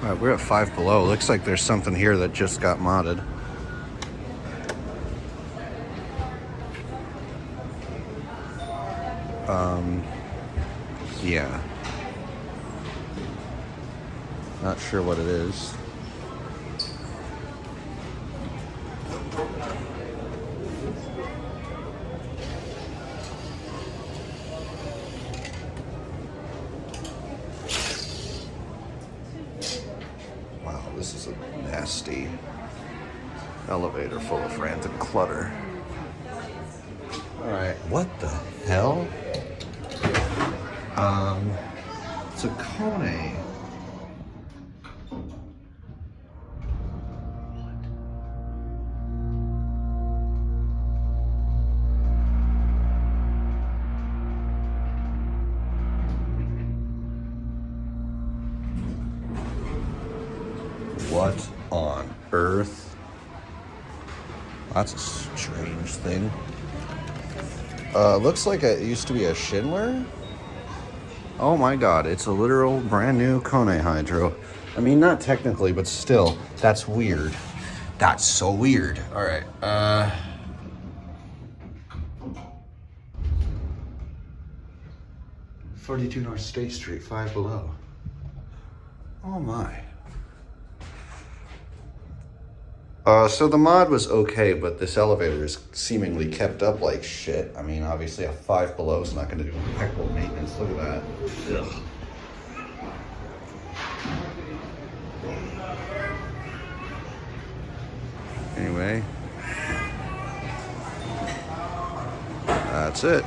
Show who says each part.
Speaker 1: All right, we're at 5 below. Looks like there's something here that just got modded. Yeah. Not sure what it is. Wow, this is a nasty elevator full of frantic clutter. All right, what the hell? It's a Kone. What on earth? That's a strange thing. Looks like it used to be a Schindler. Oh my god, it's a literal brand new Kone Hydro. I mean, not technically, but still, that's weird. That's so weird. All right, 42 North State Street, 5 below. Oh my. So the mod was okay, but this elevator is seemingly kept up like shit. I mean, obviously a 5 below is not gonna do impeccable maintenance. Look at that. Ugh. Anyway, that's it.